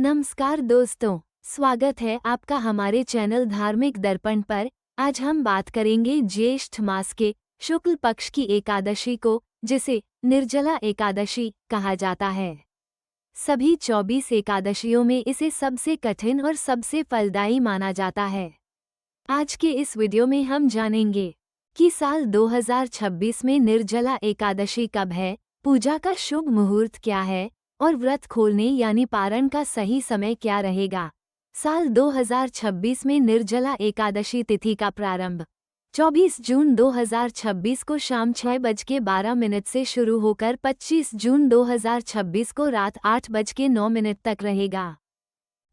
नमस्कार दोस्तों, स्वागत है आपका हमारे चैनल धार्मिक दर्पण पर। आज हम बात करेंगे ज्येष्ठ मास के शुक्ल पक्ष की एकादशी को, जिसे निर्जला एकादशी कहा जाता है। सभी 24 एकादशियों में इसे सबसे कठिन और सबसे फलदायी माना जाता है। आज के इस वीडियो में हम जानेंगे कि साल 2026 में निर्जला एकादशी कब है, पूजा का शुभ मुहूर्त क्या है और व्रत खोलने यानी पारण का सही समय क्या रहेगा। साल 2026 में निर्जला एकादशी तिथि का प्रारंभ 24 जून 2026 को शाम 6:12 से शुरू होकर 25 जून 2026 को रात 8:09 तक रहेगा।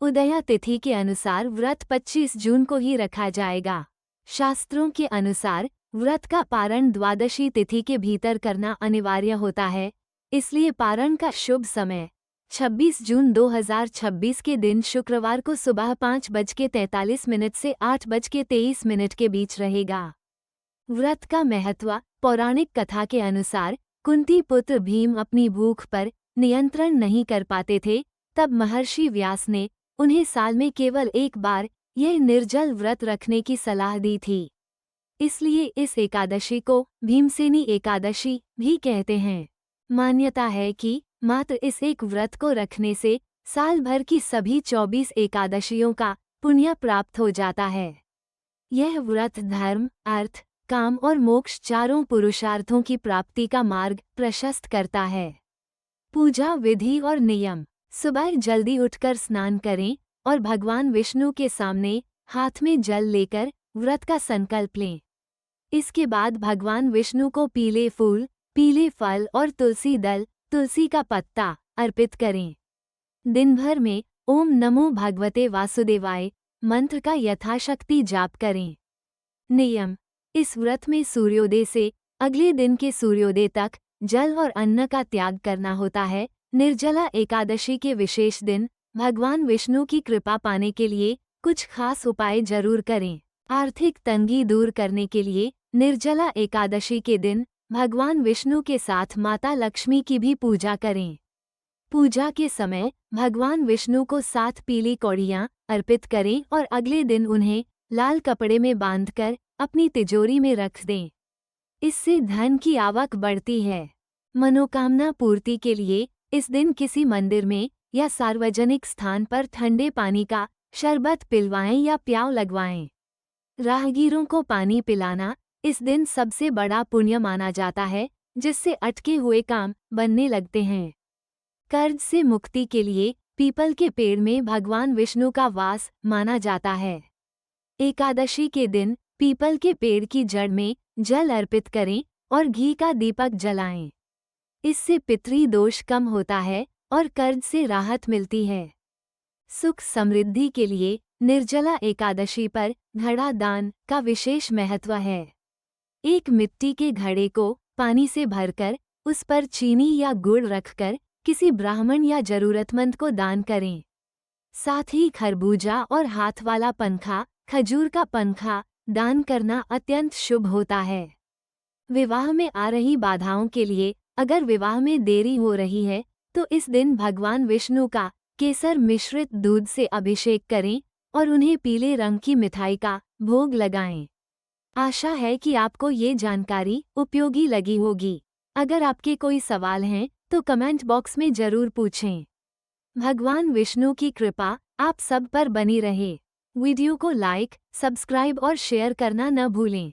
उदया तिथि के अनुसार व्रत 25 जून को ही रखा जाएगा। शास्त्रों के अनुसार व्रत का पारण द्वादशी तिथि के भीतर करना अनिवार्य होता है, इसलिए पारण का शुभ समय 26 जून 2026 के दिन शुक्रवार को सुबह 5:43 से 8:23 के बीच रहेगा। व्रत का महत्व। पौराणिक कथा के अनुसार कुंती पुत्र भीम अपनी भूख पर नियंत्रण नहीं कर पाते थे, तब महर्षि व्यास ने उन्हें साल में केवल एक बार यह निर्जल व्रत रखने की सलाह दी थी। इसलिए इस एकादशी को भीमसेनी एकादशी भी कहते हैं। मान्यता है कि मात्र इस एक व्रत को रखने से साल भर की सभी 24 एकादशियों का पुण्य प्राप्त हो जाता है। यह व्रत धर्म, अर्थ, काम और मोक्ष चारों पुरुषार्थों की प्राप्ति का मार्ग प्रशस्त करता है। पूजा विधि और नियम। सुबह जल्दी उठकर स्नान करें और भगवान विष्णु के सामने हाथ में जल लेकर व्रत का संकल्प लें। इसके बाद भगवान विष्णु को पीले फूल, पीले फल और तुलसी दल, तुलसी का पत्ता अर्पित करें। दिन भर में ओम नमो भगवते वासुदेवाय मंत्र का यथाशक्ति जाप करें। नियम। इस व्रत में सूर्योदय से अगले दिन के सूर्योदय तक जल और अन्न का त्याग करना होता है। निर्जला एकादशी के विशेष दिन भगवान विष्णु की कृपा पाने के लिए कुछ खास उपाय जरूर करें। आर्थिक तंगी दूर करने के लिए निर्जला एकादशी के दिन भगवान विष्णु के साथ माता लक्ष्मी की भी पूजा करें। पूजा के समय भगवान विष्णु को 7 पीली कौड़ियाँ अर्पित करें और अगले दिन उन्हें लाल कपड़े में बांधकर अपनी तिजोरी में रख दें। इससे धन की आवक बढ़ती है। मनोकामना पूर्ति के लिए इस दिन किसी मंदिर में या सार्वजनिक स्थान पर ठंडे पानी का शरबत पिलवाएं या प्याव लगवाएं। राहगीरों को पानी पिलाना इस दिन सबसे बड़ा पुण्य माना जाता है, जिससे अटके हुए काम बनने लगते हैं। कर्ज से मुक्ति के लिए पीपल के पेड़ में भगवान विष्णु का वास माना जाता है। एकादशी के दिन पीपल के पेड़ की जड़ में जल अर्पित करें और घी का दीपक जलाएं। इससे पितृ दोष कम होता है और कर्ज से राहत मिलती है। सुख समृद्धि के लिए निर्जला एकादशी पर घड़ा दान का विशेष महत्व है। एक मिट्टी के घड़े को पानी से भरकर उस पर चीनी या गुड़ रखकर किसी ब्राह्मण या जरूरतमंद को दान करें। साथ ही खरबूजा और हाथ वाला पंखा, खजूर का पंखा दान करना अत्यंत शुभ होता है। विवाह में आ रही बाधाओं के लिए अगर विवाह में देरी हो रही है तो इस दिन भगवान विष्णु का केसर मिश्रित दूध से अभिषेक करें और उन्हें पीले रंग की मिठाई का भोग लगाएं। आशा है कि आपको ये जानकारी उपयोगी लगी होगी। अगर आपके कोई सवाल हैं तो कमेंट बॉक्स में जरूर पूछें। भगवान विष्णु की कृपा आप सब पर बनी रहे। वीडियो को लाइक, सब्सक्राइब और शेयर करना न भूलें।